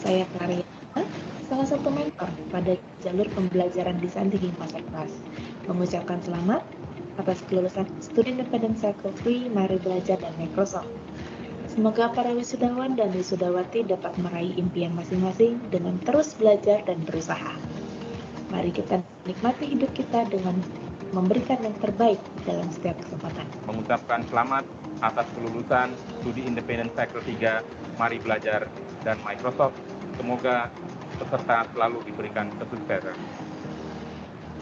Saya Claria, salah satu mentor pada jalur pembelajaran desain thinking masa kelas. Mengucapkan selamat atas kelulusan Studi Independent Cycle 3 Mari Belajar dan Microsoft. Semoga para wisudawan dan wisudawati dapat meraih impian masing-masing dengan terus belajar dan berusaha. Mari kita nikmati hidup kita dengan memberikan yang terbaik dalam setiap kesempatan. Mengucapkan selamat atas kelulusan Studi Independent Cycle 3 Mari Belajar dan Microsoft. Semoga peserta selalu diberikan kesuksesan.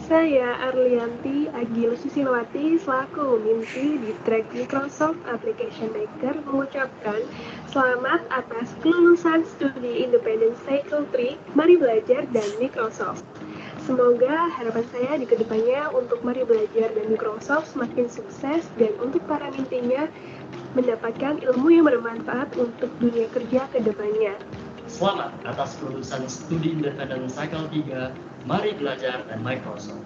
Saya Arlianti Agil Susilwati selaku Minty di track Microsoft Application Maker mengucapkan selamat atas kelulusan Studi Independent Cycle 3 Mari Belajar dan Microsoft. Semoga harapan saya di kedepannya untuk Mari Belajar dan Microsoft semakin sukses dan untuk para mintinya mendapatkan ilmu yang bermanfaat untuk dunia kerja ke depannya. Selamat atas kelulusan Studi Independent Cycle 3 Mari Belajar dan Microsoft.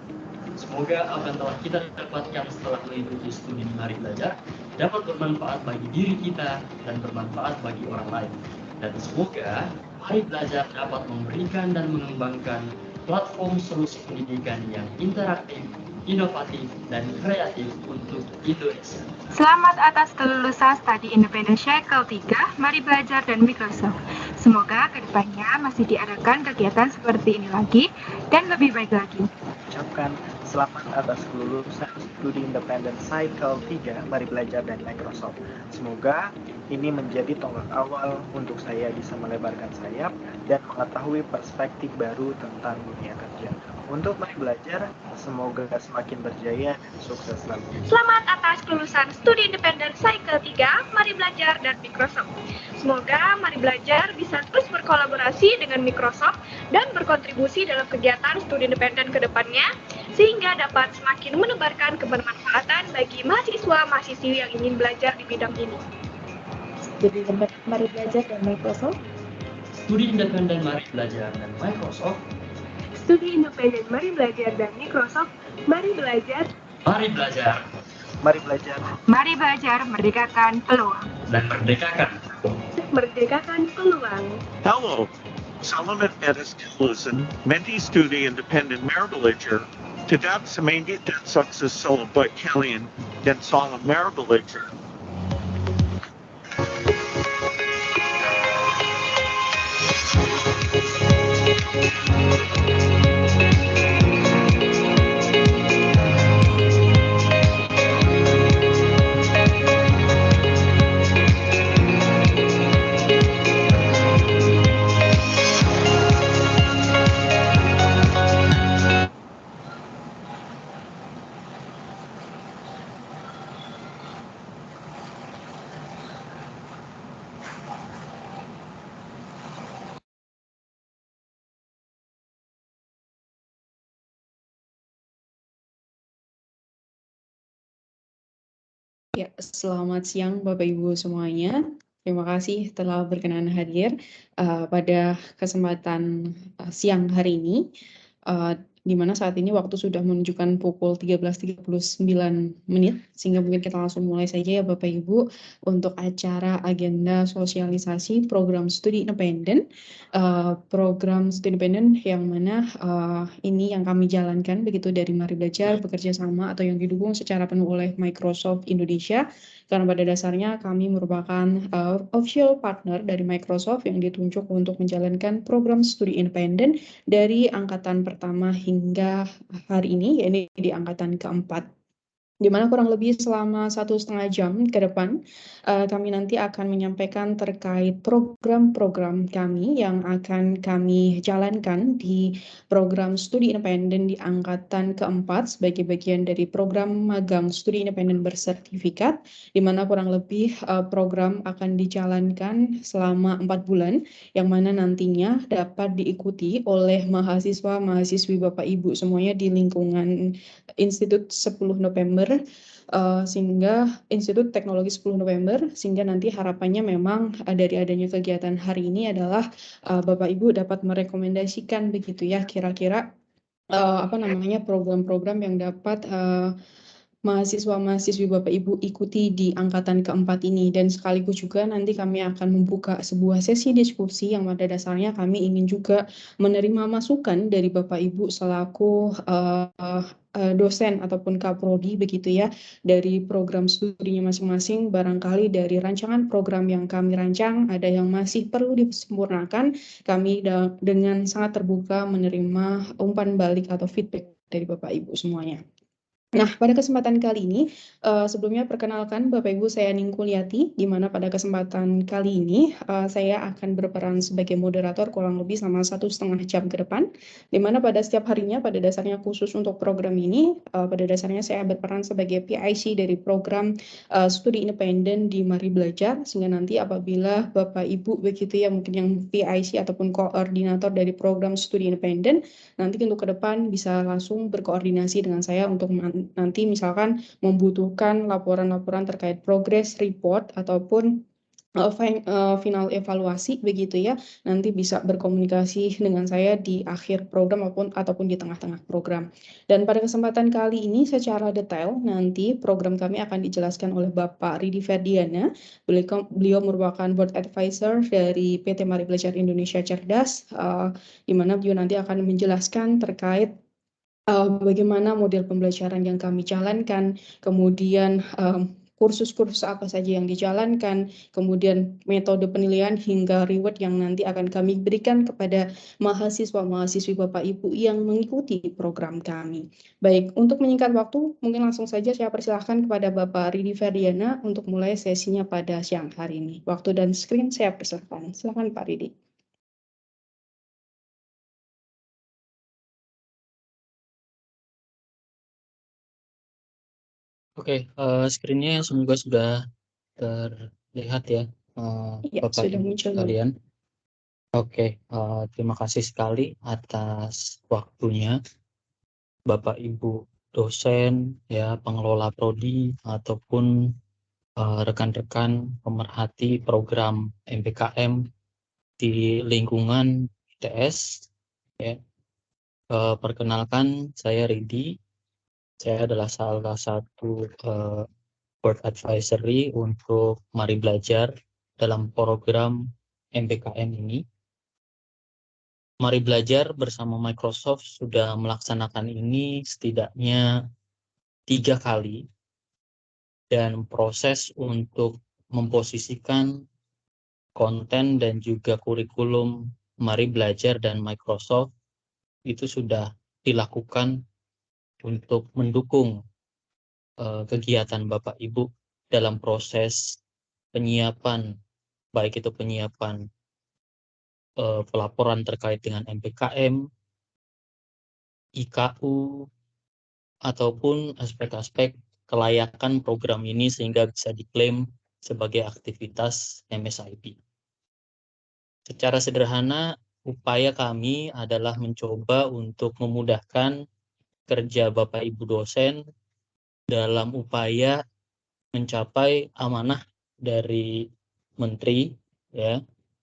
Semoga apa yang telah kita dapatkan setelah mengikuti studi Mari Belajar dapat bermanfaat bagi diri kita dan bermanfaat bagi orang lain. Dan semoga Mari Belajar dapat memberikan dan mengembangkan platform solusi pendidikan yang interaktif, inovatif, dan kreatif untuk Indonesia. Selamat atas kelulusan Studi Independent Cycle 3 Mari Belajar dan Microsoft. Semoga kedepannya masih diadakan kegiatan seperti ini lagi dan lebih baik lagi. Ucapkan selamat atas kelulusan Studi Independent Cycle 3 Mari Belajar dan Microsoft. Semoga ini menjadi tonggak awal untuk saya bisa melebarkan sayap dan mengetahui perspektif baru tentang dunia kerja. Untuk Mari Belajar, semoga semakin berjaya dan sukses selalu. Selamat atas kelulusan Studi Independent Cycle 3 Mari Belajar dan Microsoft. Semoga Mari Belajar bisa terus berkolaborasi dengan Microsoft dan berkontribusi dalam kegiatan studi independen ke depannya, sehingga dapat semakin menebarkan kebermanfaatan bagi mahasiswa-mahasiswi yang ingin belajar di bidang ini. Studi Independent Mari Belajar dan Microsoft. Studi Independen Mari Belajar dan Microsoft. Studi Independen Mari Belajar dan Microsoft. Mari belajar. Mari belajar. Mari belajar. Mari belajar merdekakan peluang. Dan merdekakan. Merdekakan peluang. Hello, Selamat atas kelulusan Menti Studi Independent Mari Belajar. Tidak semangat dan sukses selalu buat kalian dan salam Mari Belajar. Ya, selamat siang Bapak Ibu semuanya. Terima kasih telah berkenan hadir pada kesempatan siang hari ini, di mana saat ini waktu sudah menunjukkan pukul 13.39 menit, sehingga mungkin kita langsung mulai saja ya Bapak Ibu untuk acara agenda sosialisasi program studi independen. Program studi independen yang mana ini yang kami jalankan begitu dari Mari Belajar bekerja sama atau yang didukung secara penuh oleh Microsoft Indonesia, karena pada dasarnya kami merupakan official partner dari Microsoft yang ditunjuk untuk menjalankan program studi independen dari angkatan pertama hingga hari ini, yaitu di angkatan keempat. Di mana kurang lebih selama 1,5 jam ke depan kami nanti akan menyampaikan terkait program-program kami yang akan kami jalankan di program studi independen di angkatan keempat sebagai bagian dari program magang studi independen bersertifikat, di mana kurang lebih program akan dijalankan selama 4 bulan, yang mana nantinya dapat diikuti oleh mahasiswa-mahasiswi Bapak Ibu semuanya di lingkungan Institut 10 November, sehingga Institut Teknologi 10 November, sehingga nanti harapannya memang dari adanya kegiatan hari ini adalah Bapak Ibu dapat merekomendasikan begitu ya kira-kira program-program yang dapat mahasiswa-mahasiswi Bapak Ibu ikuti di angkatan keempat ini, dan sekaligus juga nanti kami akan membuka sebuah sesi diskusi yang pada dasarnya kami ingin juga menerima masukan dari Bapak Ibu selaku dosen ataupun kaprodi begitu ya, dari program studinya masing-masing. Barangkali dari rancangan program yang kami rancang ada yang masih perlu disempurnakan, kami dengan sangat terbuka menerima umpan balik atau feedback dari Bapak Ibu semuanya. Nah, pada kesempatan kali ini, sebelumnya perkenalkan Bapak Ibu, saya Ningkuliati, di mana pada kesempatan kali ini saya akan berperan sebagai moderator kurang lebih selama 1,5 jam ke depan, di mana pada setiap harinya, pada dasarnya khusus untuk program ini, pada dasarnya saya berperan sebagai PIC dari program studi independen di Mari Belajar, sehingga nanti apabila Bapak Ibu begitu ya, mungkin yang PIC ataupun koordinator dari program studi independen, nanti untuk ke depan bisa langsung berkoordinasi dengan saya untuk nanti misalkan membutuhkan laporan-laporan terkait progress report ataupun final evaluasi begitu ya, nanti bisa berkomunikasi dengan saya di akhir program ataupun di tengah-tengah program. Dan pada kesempatan kali ini secara detail nanti program kami akan dijelaskan oleh Bapak Ridi Ferdiana. Beliau merupakan board advisor dari PT Mari Belajar Indonesia Cerdas, di mana beliau nanti akan menjelaskan terkait bagaimana model pembelajaran yang kami jalankan, kemudian kursus-kursus apa saja yang dijalankan, kemudian metode penilaian hingga reward yang nanti akan kami berikan kepada mahasiswa-mahasiswi Bapak Ibu yang mengikuti program kami. Baik, untuk menyingkat waktu, mungkin langsung saja saya persilahkan kepada Bapak Ridi Ferdiana untuk mulai sesinya pada siang hari ini. Waktu dan screen saya persilahkan. Silakan Pak Ridi. Oke, screen-nya semoga sudah terlihat ya, Ya, Bapak sudah Ibu muncul. sekalian. Oke, terima kasih sekali atas waktunya Bapak Ibu dosen, ya, pengelola prodi ataupun rekan-rekan pemerhati program MPKM di lingkungan ITS. Ya. Perkenalkan, saya Ridi. Saya adalah salah satu board advisory untuk Mari Belajar dalam program MPKM ini. Mari Belajar bersama Microsoft sudah melaksanakan ini setidaknya 3 kali, dan proses untuk memposisikan konten dan juga kurikulum Mari Belajar dan Microsoft itu sudah dilakukan untuk mendukung kegiatan Bapak Ibu dalam proses penyiapan, baik itu penyiapan pelaporan terkait dengan MPKM, IKU, ataupun aspek-aspek kelayakan program ini sehingga bisa diklaim sebagai aktivitas MSIP. Secara sederhana, upaya kami adalah mencoba untuk memudahkan kerja Bapak Ibu dosen dalam upaya mencapai amanah dari Menteri, ya,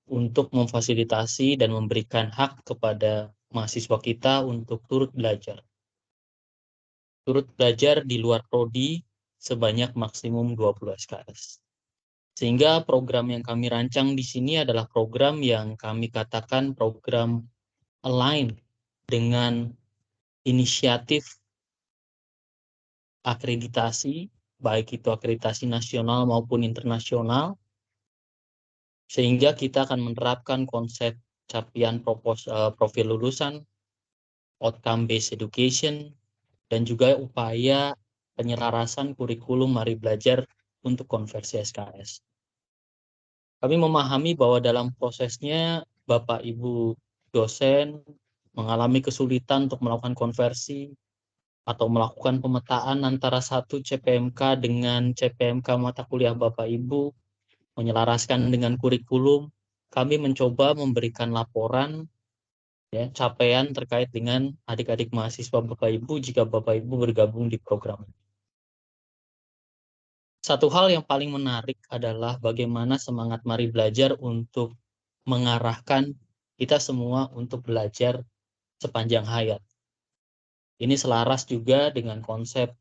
untuk memfasilitasi dan memberikan hak kepada mahasiswa kita untuk turut belajar. Turut belajar di luar prodi sebanyak maksimum 20 SKS. Sehingga program yang kami rancang di sini adalah program yang kami katakan program align dengan inisiatif akreditasi, baik itu akreditasi nasional maupun internasional, sehingga kita akan menerapkan konsep capaian profil lulusan, outcome based education, dan juga upaya penyelarasan kurikulum Mari Belajar untuk konversi SKS. Kami memahami bahwa dalam prosesnya Bapak Ibu dosen mengalami kesulitan untuk melakukan konversi atau melakukan pemetaan antara satu CPMK dengan CPMK mata kuliah Bapak Ibu, menyelaraskan dengan kurikulum. Kami mencoba memberikan laporan, ya, capaian terkait dengan adik-adik mahasiswa Bapak Ibu jika Bapak Ibu bergabung di program ini. Satu hal yang paling menarik adalah bagaimana semangat Mari Belajar untuk mengarahkan kita semua untuk belajar sepanjang hayat. Ini selaras juga dengan konsep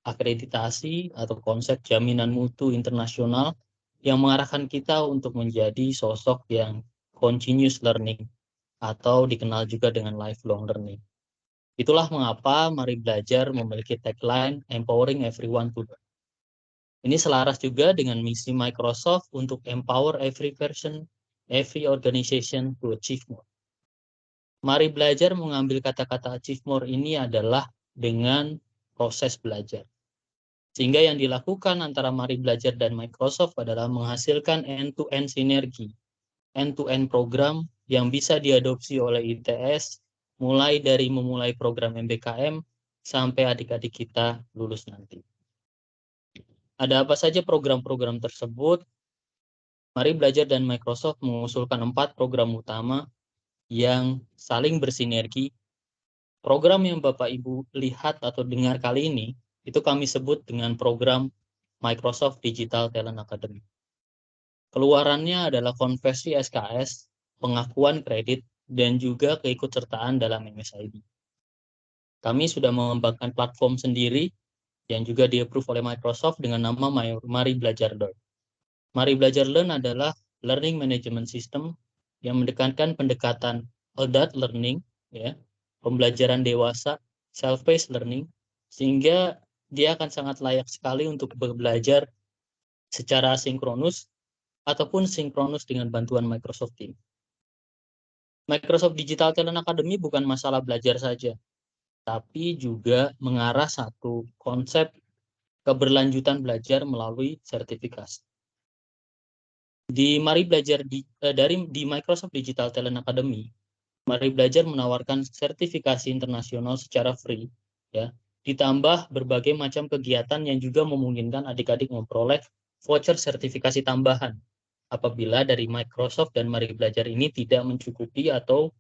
akreditasi atau konsep jaminan mutu internasional yang mengarahkan kita untuk menjadi sosok yang continuous learning atau dikenal juga dengan lifelong learning. Itulah mengapa Mari Belajar memiliki tagline Empowering Everyone to Learn. Ini selaras juga dengan misi Microsoft untuk empower every person, every organization to achieve more. Mari Belajar mengambil kata-kata achieve more ini adalah dengan proses belajar. Sehingga yang dilakukan antara Mari Belajar dan Microsoft adalah menghasilkan end-to-end sinergi, end-to-end program yang bisa diadopsi oleh ITS, mulai dari memulai program MBKM sampai adik-adik kita lulus nanti. Ada apa saja program-program tersebut? Mari Belajar dan Microsoft mengusulkan 4 program utama yang saling bersinergi. Program yang Bapak Ibu lihat atau dengar kali ini itu kami sebut dengan program Microsoft Digital Talent Academy. Keluarannya adalah konversi SKS, pengakuan kredit, dan juga keikutsertaan dalam MSID. Kami sudah mengembangkan platform sendiri yang juga di-approve oleh Microsoft dengan nama Mari Belajar Learn. Mari Belajar Learn adalah learning management system yang mendekatkan pendekatan adult learning, ya, pembelajaran dewasa, self-paced learning, sehingga dia akan sangat layak sekali untuk belajar secara asinkronus ataupun sinkronus dengan bantuan Microsoft Teams. Microsoft Digital Talent Academy bukan masalah belajar saja, tapi juga mengarah satu konsep keberlanjutan belajar melalui sertifikasi. Di Mari Belajar di Microsoft Digital Talent Academy, Mari Belajar menawarkan sertifikasi internasional secara free, ya. Ditambah berbagai macam kegiatan yang juga memungkinkan adik-adik memperoleh voucher sertifikasi tambahan apabila dari Microsoft dan Mari Belajar ini tidak mencukupi atau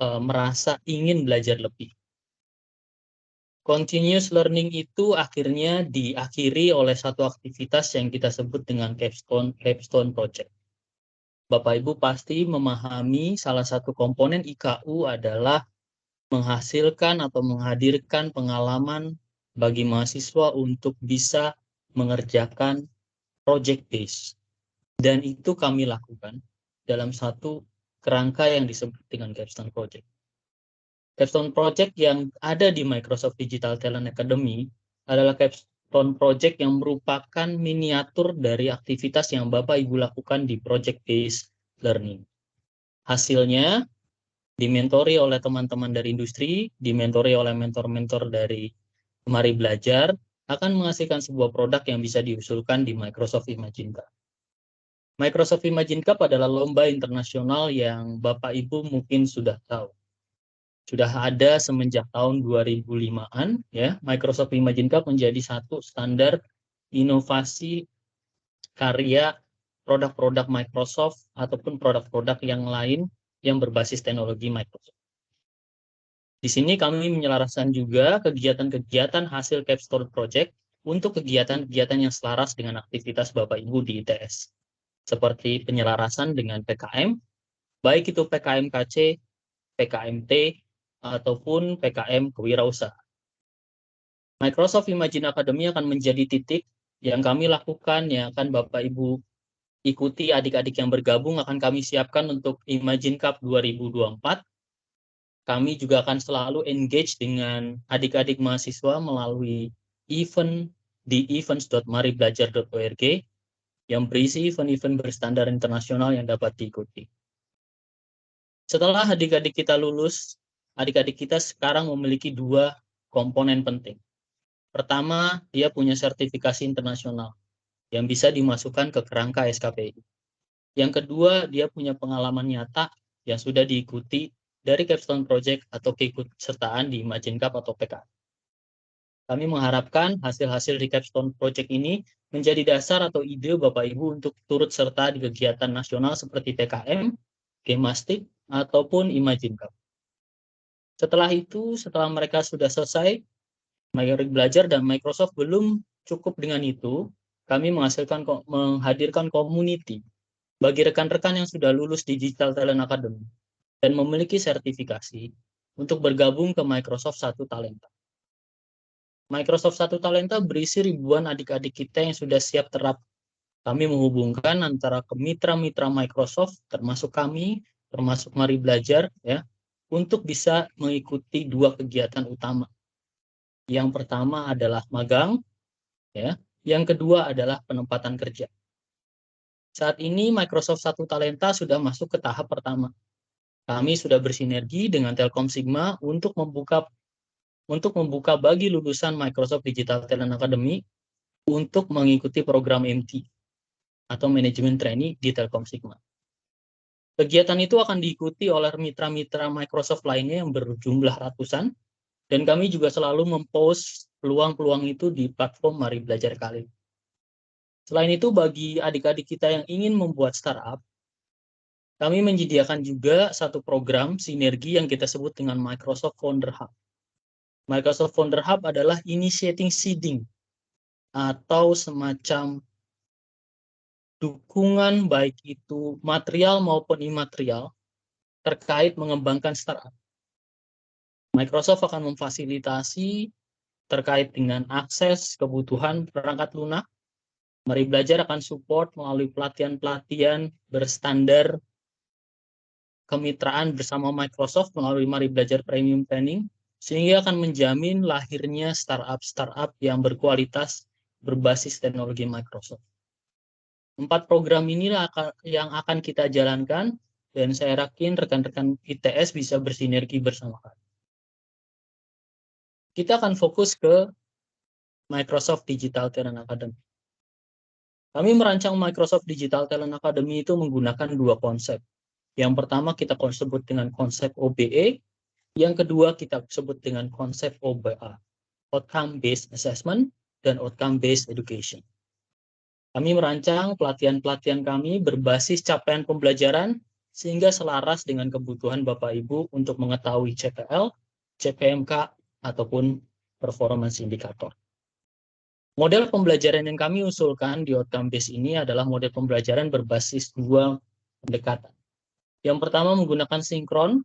merasa ingin belajar lebih. Continuous learning itu akhirnya diakhiri oleh satu aktivitas yang kita sebut dengan capstone project. Bapak Ibu pasti memahami salah satu komponen IKU adalah menghasilkan atau menghadirkan pengalaman bagi mahasiswa untuk bisa mengerjakan project base. Dan itu kami lakukan dalam satu kerangka yang disebut dengan Capstone Project. Capstone Project yang ada di Microsoft Digital Talent Academy adalah Capstone Project yang merupakan miniatur dari aktivitas yang Bapak Ibu lakukan di project based learning. Hasilnya dimentori oleh teman-teman dari industri, dimentori oleh mentor-mentor dari Mari Belajar, akan menghasilkan sebuah produk yang bisa diusulkan di Microsoft Imagine Cup. Microsoft Imagine Cup adalah lomba internasional yang Bapak Ibu mungkin sudah tahu. Sudah ada semenjak tahun 2005-an, ya. Microsoft Imagine Cup menjadi satu standar inovasi karya produk-produk Microsoft ataupun produk-produk yang lain yang berbasis teknologi Microsoft. Di sini kami menyelaraskan juga kegiatan-kegiatan hasil Capstone Project untuk kegiatan-kegiatan yang selaras dengan aktivitas Bapak Ibu di ITS. Seperti penyelarasan dengan PKM, baik itu PKM KC, PKMT, ataupun PKM Kewirausahaan. Microsoft Imagine Academy akan menjadi titik yang kami lakukan, yang akan Bapak Ibu ikuti adik-adik yang bergabung akan kami siapkan untuk Imagine Cup 2024. Kami juga akan selalu engage dengan adik-adik mahasiswa melalui event di events.maribelajar.org yang berisi event-event berstandar internasional yang dapat diikuti. Setelah adik-adik kita lulus, adik-adik kita sekarang memiliki 2 komponen penting. Pertama, dia punya sertifikasi internasional yang bisa dimasukkan ke kerangka SKPI. Yang kedua, dia punya pengalaman nyata yang sudah diikuti dari Capstone Project atau keikutsertaan di Imagine Cup atau PK. Kami mengharapkan hasil-hasil di Capstone Project ini menjadi dasar atau ide Bapak Ibu untuk turut serta di kegiatan nasional seperti PKM, Gemastik, ataupun Imagine Cup. Setelah itu, setelah mereka sudah selesai, Mari Belajar dan Microsoft belum cukup dengan itu, kami menghadirkan community bagi rekan-rekan yang sudah lulus Digital Talent Academy dan memiliki sertifikasi untuk bergabung ke Microsoft Satu Talenta. Microsoft Satu Talenta berisi ribuan adik-adik kita yang sudah siap terap. Kami menghubungkan antara mitra-mitra Microsoft, termasuk kami, termasuk Mari Belajar, ya, untuk bisa mengikuti 2 kegiatan utama. Yang pertama adalah magang, ya. Yang kedua adalah penempatan kerja. Saat ini Microsoft Satu Talenta sudah masuk ke tahap pertama. Kami sudah bersinergi dengan Telkom Sigma untuk membuka bagi lulusan Microsoft Digital Talent Academy untuk mengikuti program MT atau Management Trainee di Telkom Sigma. Kegiatan itu akan diikuti oleh mitra-mitra Microsoft lainnya yang berjumlah ratusan, dan kami juga selalu mempost peluang-peluang itu di platform Mari Belajar kali. Selain itu, bagi adik-adik kita yang ingin membuat startup, kami menyediakan juga satu program sinergi yang kita sebut dengan Microsoft Founder Hub. Microsoft Founder Hub adalah initiating seeding atau semacam dukungan baik itu material maupun imaterial terkait mengembangkan startup. Microsoft akan memfasilitasi terkait dengan akses kebutuhan perangkat lunak. Mari Belajar akan support melalui pelatihan-pelatihan berstandar kemitraan bersama Microsoft melalui Mari Belajar Premium Training, sehingga akan menjamin lahirnya startup-startup yang berkualitas berbasis teknologi Microsoft. 4 program inilah yang akan kita jalankan, dan saya yakin rekan-rekan ITS bisa bersinergi bersama kami. Kita akan fokus ke Microsoft Digital Talent Academy. Kami merancang Microsoft Digital Talent Academy itu menggunakan 2 konsep. Yang pertama kita sebut dengan konsep OBE, yang kedua kita sebut dengan konsep OBA, Outcome Based Assessment dan Outcome Based Education. Kami merancang pelatihan-pelatihan kami berbasis capaian pembelajaran sehingga selaras dengan kebutuhan Bapak Ibu untuk mengetahui CPL, CPMK, ataupun performance indikator. Model pembelajaran yang kami usulkan di Outcome Based ini adalah model pembelajaran berbasis 2 pendekatan. Yang pertama menggunakan sinkron,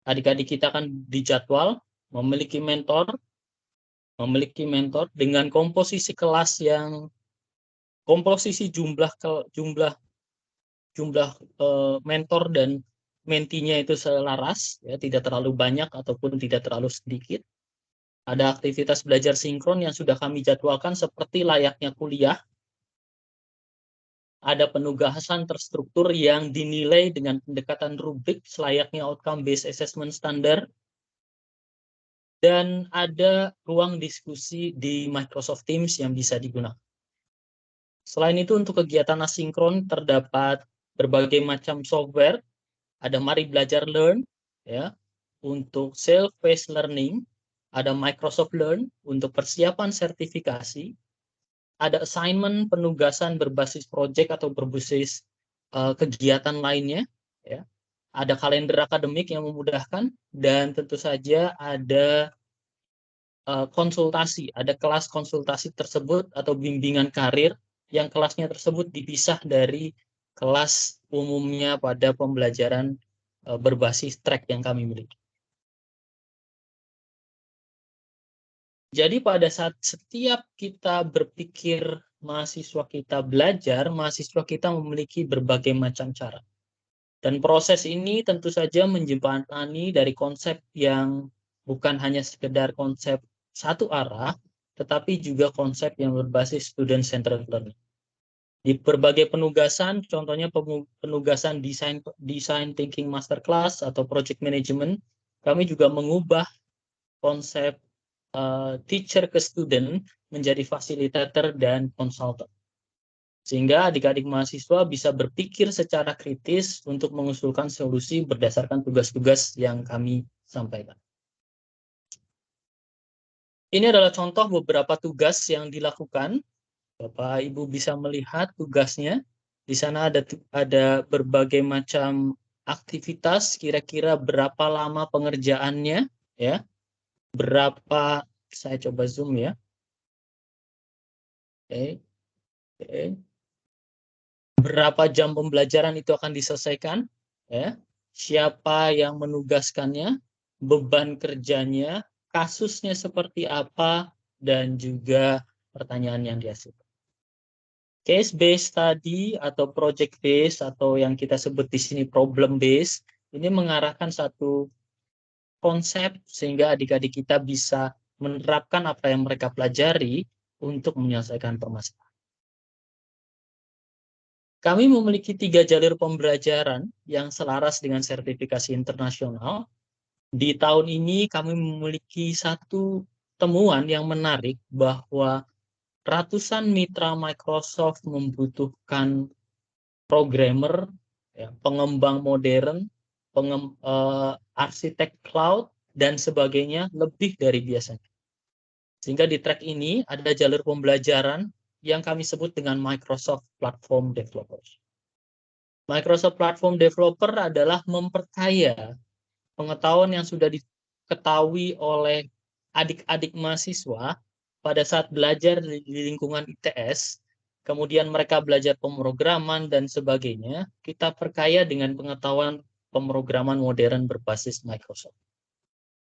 adik-adik kita akan dijadwal, memiliki mentor dengan komposisi kelas yang jumlah mentor dan mentinya itu selaras, ya, tidak terlalu banyak ataupun tidak terlalu sedikit. Ada aktivitas belajar sinkron yang sudah kami jadwalkan seperti layaknya kuliah. Ada penugasan terstruktur yang dinilai dengan pendekatan rubrik selayaknya outcome based assessment standar, dan ada ruang diskusi di Microsoft Teams yang bisa digunakan. Selain itu, untuk kegiatan asinkron terdapat berbagai macam software. Ada Mari Belajar Learn, ya, untuk self-paced learning. Ada Microsoft Learn untuk persiapan sertifikasi. Ada assignment penugasan berbasis project atau berbasis kegiatan lainnya, ya. Ada kalender akademik yang memudahkan, dan tentu saja ada konsultasi, ada kelas konsultasi tersebut atau bimbingan karir yang kelasnya tersebut dipisah dari kelas umumnya pada pembelajaran berbasis track yang kami miliki. Jadi pada saat setiap kita berpikir mahasiswa kita belajar, mahasiswa kita memiliki berbagai macam cara. Dan proses ini tentu saja menjembatani dari konsep yang bukan hanya sekedar konsep satu arah, tetapi juga konsep yang berbasis student-centered learning. Di berbagai penugasan, contohnya penugasan design thinking masterclass atau project management, kami juga mengubah konsep teacher ke student menjadi fasilitator dan konsultan. Sehingga adik-adik mahasiswa bisa berpikir secara kritis untuk mengusulkan solusi berdasarkan tugas-tugas yang kami sampaikan. Ini adalah contoh beberapa tugas yang dilakukan. Bapak Ibu bisa melihat tugasnya. Di sana ada berbagai macam aktivitas, kira-kira berapa lama pengerjaannya, ya. Berapa, saya coba zoom ya. Oke. Berapa jam pembelajaran itu akan diselesaikan, ya. Siapa yang menugaskannya, beban kerjanya, kasusnya seperti apa, dan juga pertanyaan yang dihasilkan. Case based study atau project based atau yang kita sebut di sini problem based ini mengarahkan satu konsep sehingga adik-adik kita bisa menerapkan apa yang mereka pelajari untuk menyelesaikan permasalahan. Kami memiliki 3 jalur pembelajaran yang selaras dengan sertifikasi internasional. Di tahun ini kami memiliki satu temuan yang menarik bahwa ratusan mitra Microsoft membutuhkan programmer, ya, pengembang modern, arsitek cloud, dan sebagainya lebih dari biasanya. Sehingga di track ini ada jalur pembelajaran yang kami sebut dengan Microsoft Platform Developers. Microsoft Platform Developer adalah memperkaya pengetahuan yang sudah diketahui oleh adik-adik mahasiswa pada saat belajar di lingkungan ITS, kemudian mereka belajar pemrograman dan sebagainya, kita perkaya dengan pengetahuan pemrograman modern berbasis Microsoft.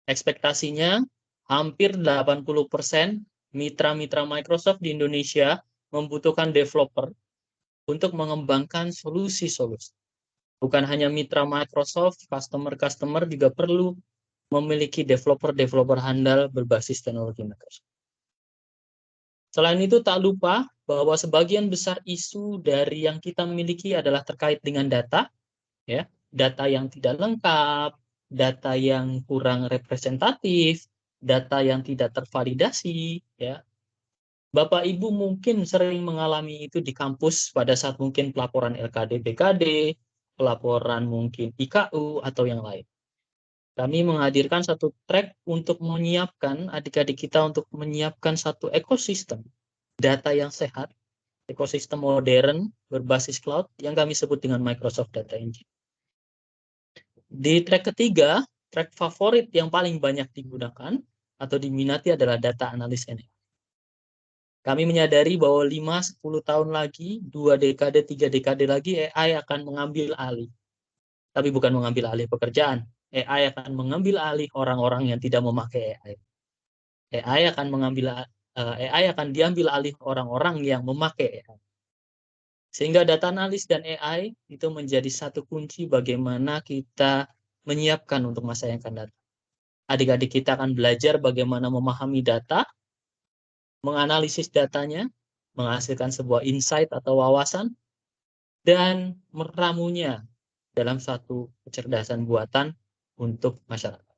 Ekspektasinya, hampir 80% mitra-mitra Microsoft di Indonesia membutuhkan developer untuk mengembangkan solusi-solusi. Bukan hanya mitra Microsoft, customer-customer juga perlu memiliki developer-developer handal berbasis teknologi Microsoft. Selain itu, tak lupa bahwa sebagian besar isu dari yang kita miliki adalah terkait dengan data, ya, data yang tidak lengkap, data yang kurang representatif, data yang tidak tervalidasi, ya. Bapak Ibu mungkin sering mengalami itu di kampus pada saat mungkin pelaporan LKD BKD, pelaporan mungkin IKU atau yang lain. Kami menghadirkan satu track untuk menyiapkan adik-adik kita untuk menyiapkan satu ekosistem data yang sehat, ekosistem modern berbasis cloud yang kami sebut dengan Microsoft Data Engine. Di track ketiga, track favorit yang paling banyak digunakan atau diminati adalah data analis and AI. Kami menyadari bahwa 5-10 tahun lagi, 2 dekade, 3 dekade lagi AI akan mengambil alih. Tapi bukan mengambil alih pekerjaan. AI akan mengambil alih orang-orang yang tidak memakai AI. AI akan diambil alih orang-orang yang memakai AI. Sehingga data analis dan AI itu menjadi satu kunci bagaimana kita menyiapkan untuk masa yang akan datang. Adik-adik kita akan belajar bagaimana memahami data, menganalisis datanya, menghasilkan sebuah insight atau wawasan, dan meramunya dalam satu kecerdasan buatan untuk masyarakat.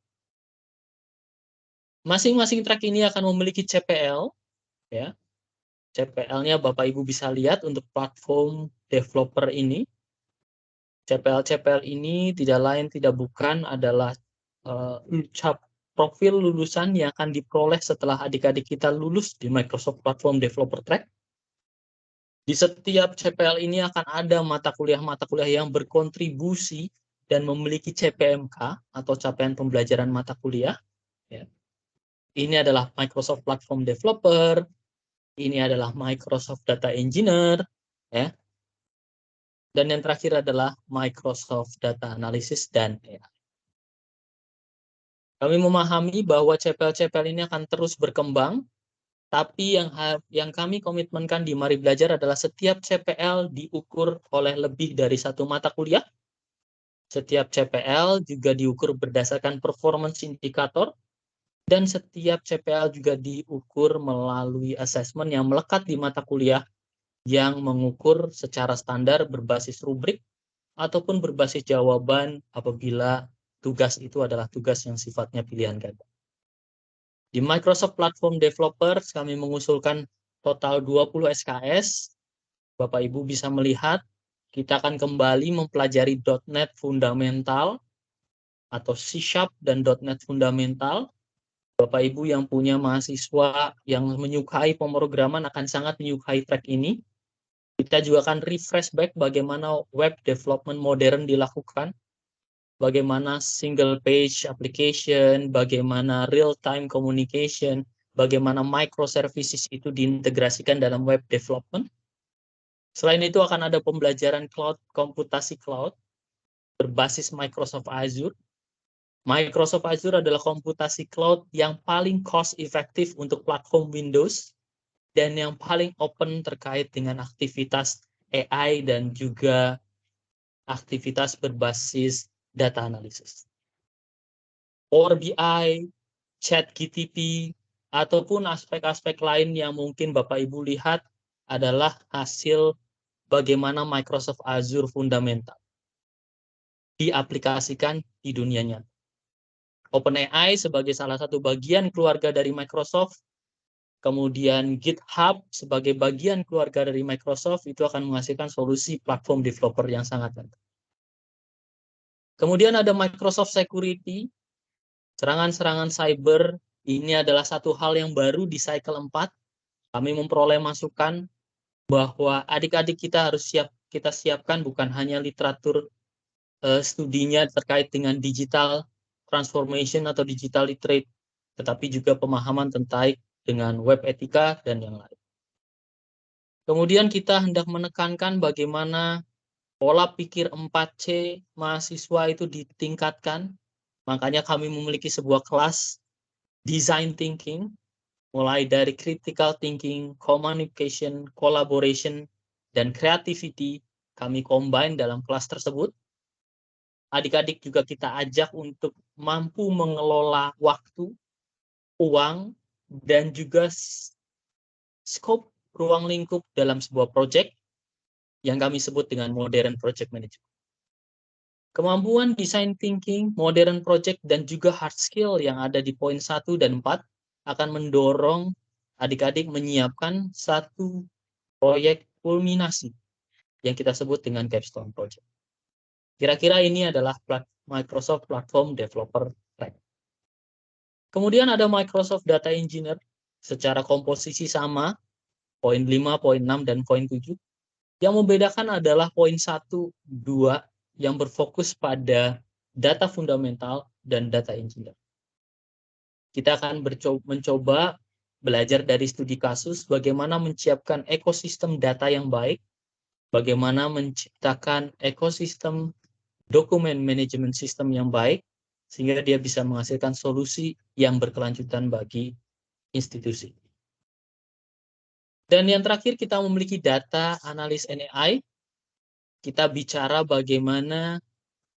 Masing-masing track ini akan memiliki CPL, ya. CPL-nya Bapak Ibu bisa lihat untuk platform developer ini. CPL ini tidak lain tidak bukan adalah profil lulusan yang akan diperoleh setelah adik-adik kita lulus di Microsoft Platform Developer Track. Di setiap CPL ini akan ada mata kuliah yang berkontribusi dan memiliki CPMK atau capaian pembelajaran mata kuliah. Ya. Ini adalah Microsoft Platform Developer, ini adalah Microsoft Data Engineer, ya. Dan yang terakhir adalah Microsoft Data Analysis dan AI. Kami memahami bahwa CPL ini akan terus berkembang, tapi yang kami komitmenkan di Mari Belajar adalah setiap CPL diukur oleh lebih dari satu mata kuliah. Setiap CPL juga diukur berdasarkan performance indikator, dan setiap CPL juga diukur melalui assessment yang melekat di mata kuliah yang mengukur secara standar berbasis rubrik ataupun berbasis jawaban apabila tugas itu adalah tugas yang sifatnya pilihan ganda. Di Microsoft Platform Developers kami mengusulkan total 20 SKS. Bapak Ibu bisa melihat kita akan kembali mempelajari .NET fundamental atau C# dan .NET fundamental. Bapak Ibu yang punya mahasiswa yang menyukai pemrograman akan sangat menyukai track ini. Kita juga akan refresh back bagaimana web development modern dilakukan, bagaimana single page application, bagaimana real time communication, bagaimana microservices itu diintegrasikan dalam web development. Selain itu akan ada pembelajaran cloud, komputasi cloud berbasis Microsoft Azure. Microsoft Azure adalah komputasi cloud yang paling cost efektif untuk platform Windows dan yang paling open terkait dengan aktivitas AI dan juga aktivitas berbasis data analisis. Power BI, ChatGPT, ataupun aspek-aspek lain yang mungkin Bapak Ibu lihat adalah hasil bagaimana Microsoft Azure fundamental diaplikasikan di dunia nyata. OpenAI sebagai salah satu bagian keluarga dari Microsoft, kemudian GitHub sebagai bagian keluarga dari Microsoft, itu akan menghasilkan solusi platform developer yang sangat mantap. Kemudian ada Microsoft Security, serangan-serangan cyber, ini adalah satu hal yang baru di cycle 4. Kami memperoleh masukan bahwa adik-adik kita harus kita siapkan bukan hanya literatur studinya terkait dengan digital transformation atau digital literate, tetapi juga pemahaman tentang dengan web etika dan yang lain. Kemudian kita hendak menekankan bagaimana pola pikir 4C mahasiswa itu ditingkatkan. Makanya kami memiliki sebuah kelas design thinking, mulai dari critical thinking, communication, collaboration, dan creativity, kami combine dalam kelas tersebut. Adik-adik juga kita ajak untuk mampu mengelola waktu, uang, dan juga scope ruang lingkup dalam sebuah project yang kami sebut dengan modern project management. Kemampuan design thinking, modern project, dan juga hard skill yang ada di poin 1 dan 4 akan mendorong adik-adik menyiapkan satu proyek kulminasi yang kita sebut dengan capstone project. Kira-kira ini adalah Microsoft Platform Developer Track. Kemudian ada Microsoft Data Engineer secara komposisi sama, poin 5, poin 6, dan poin 7. Yang membedakan adalah poin 1, 2, yang berfokus pada data fundamental dan data engineer. Kita akan mencoba belajar dari studi kasus bagaimana menciptakan ekosistem data yang baik, bagaimana menciptakan ekosistem dokumen manajemen sistem yang baik, sehingga dia bisa menghasilkan solusi yang berkelanjutan bagi institusi. Dan yang terakhir, kita memiliki data analis AI. Kita bicara bagaimana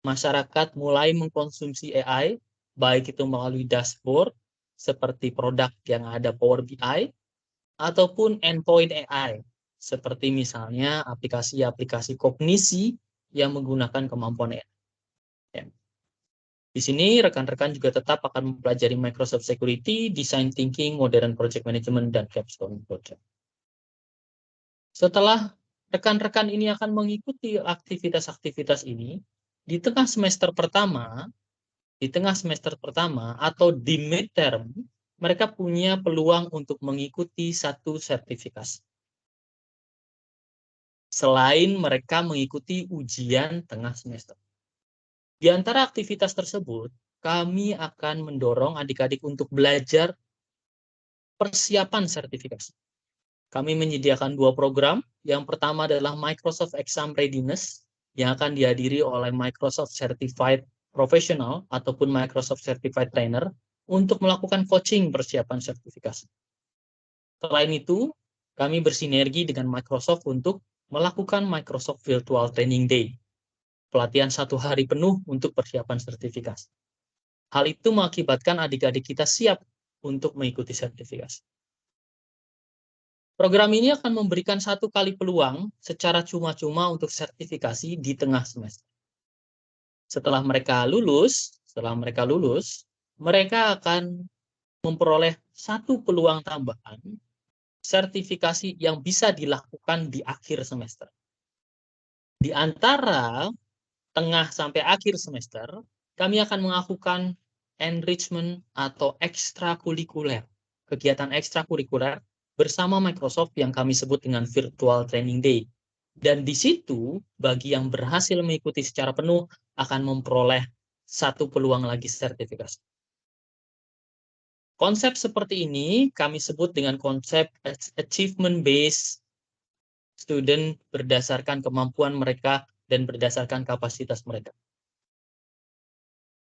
masyarakat mulai mengkonsumsi AI, baik itu melalui dashboard, seperti produk yang ada Power BI, ataupun endpoint AI, seperti misalnya aplikasi-aplikasi kognisi yang menggunakan kemampuan AI. Ya. Di sini rekan-rekan juga tetap akan mempelajari Microsoft Security, Design Thinking, Modern Project Management, dan Capstone Project. Setelah rekan-rekan ini akan mengikuti aktivitas-aktivitas ini, di tengah semester pertama atau di midterm, mereka punya peluang untuk mengikuti satu sertifikasi. Selain mereka mengikuti ujian tengah semester. Di antara aktivitas tersebut, kami akan mendorong adik-adik untuk belajar persiapan sertifikasi. Kami menyediakan 2 program. Yang pertama adalah Microsoft Exam Readiness, yang akan dihadiri oleh Microsoft Certified Professional ataupun Microsoft Certified Trainer untuk melakukan coaching persiapan sertifikasi. Selain itu, kami bersinergi dengan Microsoft untuk melakukan Microsoft Virtual Training Day, pelatihan 1 hari penuh untuk persiapan sertifikasi. Hal itu mengakibatkan adik-adik kita siap untuk mengikuti sertifikasi. Program ini akan memberikan 1 kali peluang secara cuma-cuma untuk sertifikasi di tengah semester. Setelah mereka lulus, mereka akan memperoleh 1 peluang tambahan sertifikasi yang bisa dilakukan di akhir semester. Di antara tengah sampai akhir semester, kami akan melakukan enrichment atau ekstrakurikuler, kegiatan ekstrakurikuler bersama Microsoft yang kami sebut dengan Virtual Training Day. Dan di situ, bagi yang berhasil mengikuti secara penuh, akan memperoleh 1 peluang lagi sertifikasi. Konsep seperti ini kami sebut dengan konsep achievement-based student berdasarkan kemampuan mereka dan berdasarkan kapasitas mereka.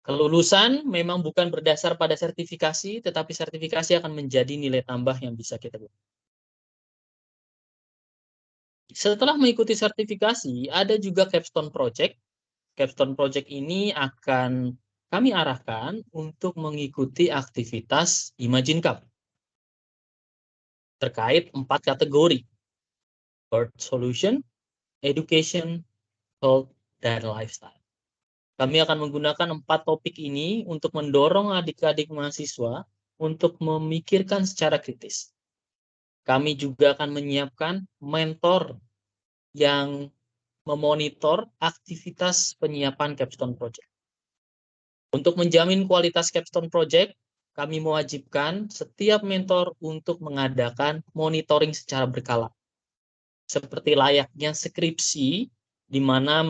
Kelulusan memang bukan berdasar pada sertifikasi, tetapi sertifikasi akan menjadi nilai tambah yang bisa kita gunakan. Setelah mengikuti sertifikasi, ada juga capstone project. Capstone project ini akan kami arahkan untuk mengikuti aktivitas Imagine Cup terkait 4 kategori: Earth Solution, Education, Health, dan Lifestyle. Kami akan menggunakan 4 topik ini untuk mendorong adik-adik mahasiswa untuk memikirkan secara kritis. Kami juga akan menyiapkan mentor yang memonitor aktivitas penyiapan capstone project. Untuk menjamin kualitas capstone project, kami mewajibkan setiap mentor untuk mengadakan monitoring secara berkala. Seperti layaknya skripsi, di mana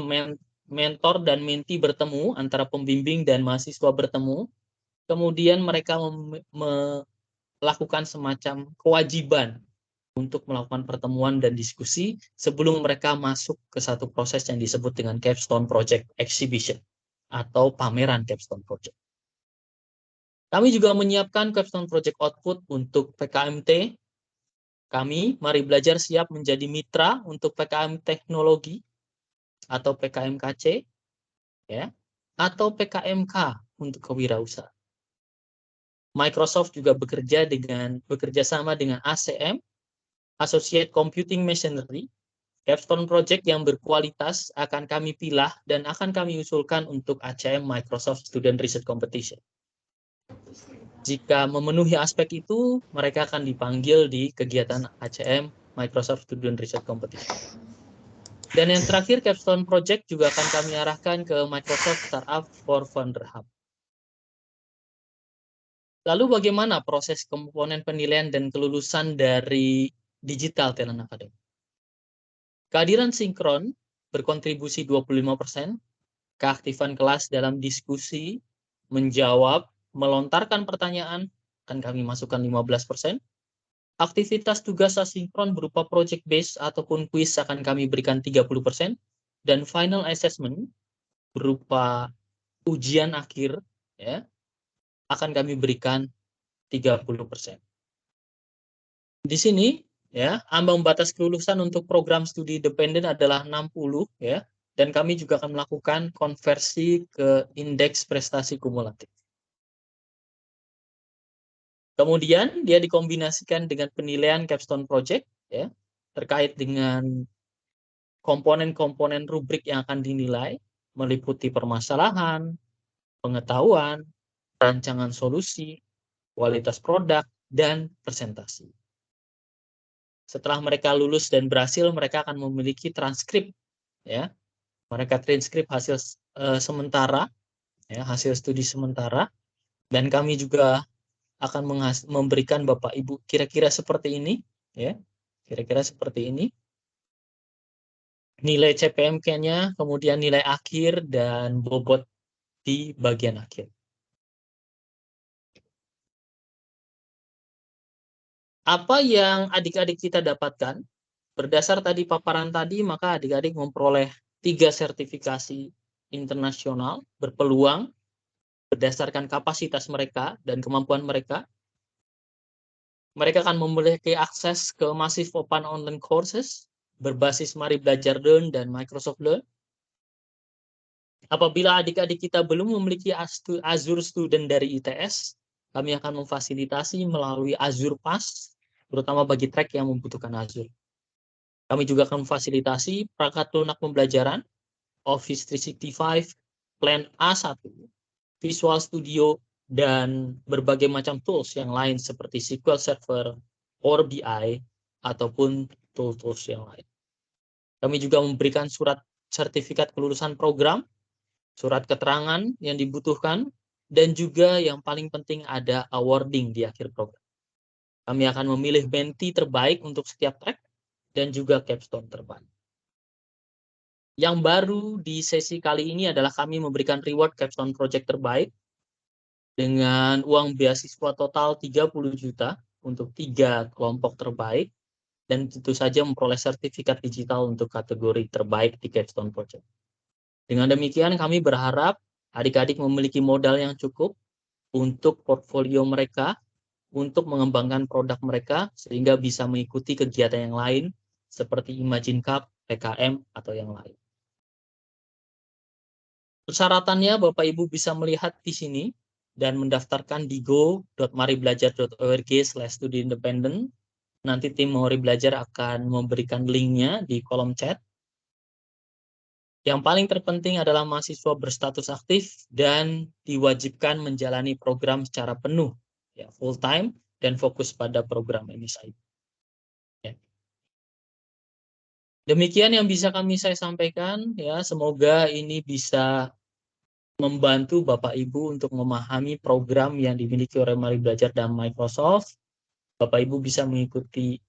mentor dan menti bertemu, antara pembimbing dan mahasiswa bertemu, kemudian mereka melakukan semacam kewajiban untuk melakukan pertemuan dan diskusi sebelum mereka masuk ke satu proses yang disebut dengan capstone project exhibition atau pameran capstone project. Kami juga menyiapkan capstone project output untuk PKMT. Kami, Mari Belajar, siap menjadi mitra untuk PKM Teknologi atau PKMKC, ya, atau PKMK untuk kewirausahaan. Microsoft juga bekerja sama dengan ACM, Associate Computing Machinery. Capstone Project yang berkualitas akan kami pilah dan akan kami usulkan untuk ACM Microsoft Student Research Competition. Jika memenuhi aspek itu, mereka akan dipanggil di kegiatan ACM Microsoft Student Research Competition. Dan yang terakhir, Capstone Project juga akan kami arahkan ke Microsoft Startup for Founder Hub. Lalu bagaimana proses komponen penilaian dan kelulusan dari Digital Talent Academy? Kehadiran sinkron berkontribusi 25%, keaktifan kelas dalam diskusi, menjawab, melontarkan pertanyaan, akan kami masukkan 15%, aktivitas tugas asinkron berupa project based ataupun quiz akan kami berikan 30%, dan final assessment berupa ujian akhir, ya, akan kami berikan 30%. Di sini, ya, ambang batas kelulusan untuk program studi independen adalah 60, ya, dan kami juga akan melakukan konversi ke indeks prestasi kumulatif. Kemudian dia dikombinasikan dengan penilaian capstone project, ya, terkait dengan komponen-komponen rubrik yang akan dinilai, meliputi permasalahan, pengetahuan, rancangan solusi, kualitas produk, dan presentasi. Setelah mereka lulus dan berhasil, mereka akan memiliki transkrip, ya, mereka transkrip hasil sementara, ya, hasil studi sementara, dan kami juga akan memberikan Bapak Ibu kira-kira seperti ini, ya, kira-kira seperti ini. Nilai CPMK-nya, kemudian nilai akhir dan bobot di bagian akhir. Apa yang adik-adik kita dapatkan? Berdasar tadi paparan tadi, maka adik-adik memperoleh 3 sertifikasi internasional berpeluang berdasarkan kapasitas mereka dan kemampuan mereka. Mereka akan memiliki akses ke Massive Open Online Courses berbasis Mari Belajar Learn dan Microsoft Learn. Apabila adik-adik kita belum memiliki Azure Student dari ITS, kami akan memfasilitasi melalui Azure Pass, terutama bagi track yang membutuhkan Azure. Kami juga akan memfasilitasi perangkat lunak pembelajaran, Office 365, Plan A1, Visual Studio, dan berbagai macam tools yang lain seperti SQL Server, Power BI, ataupun tools yang lain. Kami juga memberikan surat sertifikat kelulusan program, surat keterangan yang dibutuhkan, dan juga yang paling penting ada awarding di akhir program. Kami akan memilih mentee terbaik untuk setiap track dan juga capstone terbaik. Yang baru di sesi kali ini adalah kami memberikan reward capstone project terbaik dengan uang beasiswa total 30 juta untuk 3 kelompok terbaik, dan tentu saja memperoleh sertifikat digital untuk kategori terbaik di capstone project. Dengan demikian kami berharap Adik-adik memiliki modal yang cukup untuk portfolio mereka, untuk mengembangkan produk mereka, sehingga bisa mengikuti kegiatan yang lain, seperti Imagine Cup, PKM, atau yang lain. Persyaratannya Bapak Ibu bisa melihat di sini, dan mendaftarkan di go.maribelajar.org/studi-independent. Nanti tim Mari Belajar akan memberikan linknya di kolom chat. Yang paling terpenting adalah mahasiswa berstatus aktif dan diwajibkan menjalani program secara penuh, ya, full time, dan fokus pada program MSIB. Ya. Demikian yang bisa saya sampaikan, ya. Semoga ini bisa membantu Bapak Ibu untuk memahami program yang dimiliki oleh Mari Belajar dan Microsoft. Bapak Ibu bisa mengikuti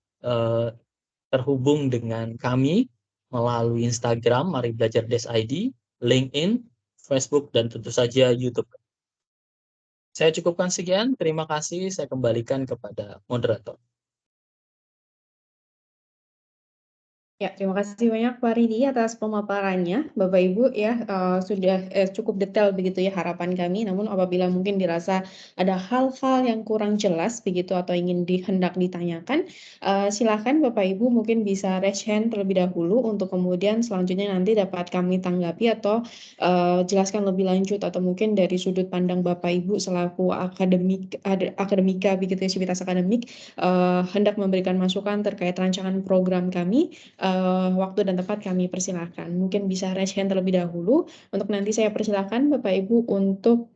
terhubung dengan kami melalui Instagram Mari Belajar ID, LinkedIn, Facebook, dan tentu saja YouTube. Saya cukupkan sekian. Terima kasih. Saya kembalikan kepada moderator. Ya, terima kasih banyak Pak Ridi atas pemaparannya. Bapak Ibu ya, sudah cukup detail begitu ya harapan kami. Namun apabila mungkin dirasa ada hal-hal yang kurang jelas begitu atau ingin hendak ditanyakan, silakan Bapak Ibu mungkin bisa raise hand terlebih dahulu untuk kemudian selanjutnya nanti dapat kami tanggapi atau jelaskan lebih lanjut, atau mungkin dari sudut pandang Bapak Ibu selaku akademika begitu ya, sivitas akademik, hendak memberikan masukan terkait rancangan program kami. Waktu dan tempat kami persilahkan. Mungkin bisa raise hand terlebih dahulu. Untuk nanti saya persilahkan Bapak Ibu untuk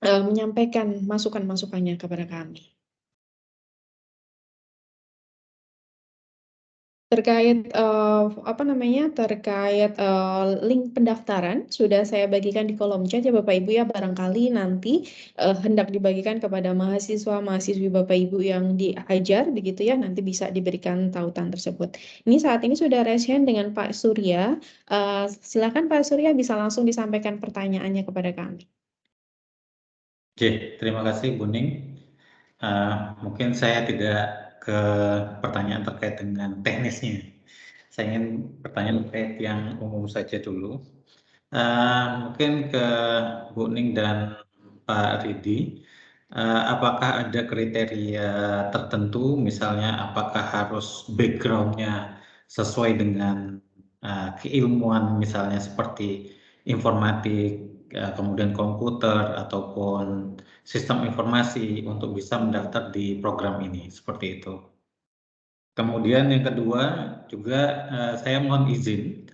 menyampaikan masukan-masukannya kepada kami. Terkait link pendaftaran sudah saya bagikan di kolom chat ya Bapak Ibu ya, barangkali nanti hendak dibagikan kepada mahasiswa-mahasiswi Bapak Ibu yang diajar begitu ya, nanti bisa diberikan tautan tersebut. Ini saat ini sudah raise hand dengan Pak Surya. Silakan Pak Surya, bisa langsung disampaikan pertanyaannya kepada kami. Oke, terima kasih Bu Ning. Mungkin saya tidak ke pertanyaan terkait dengan teknisnya. Saya ingin pertanyaan terkait yang umum saja dulu. Mungkin ke Bu Ning dan Pak Ridi, apakah ada kriteria tertentu, misalnya apakah harus background-nya sesuai dengan keilmuan, misalnya seperti informatik, kemudian komputer, ataupun sistem informasi untuk bisa mendaftar di program ini, seperti itu. Kemudian yang kedua juga saya mohon izin,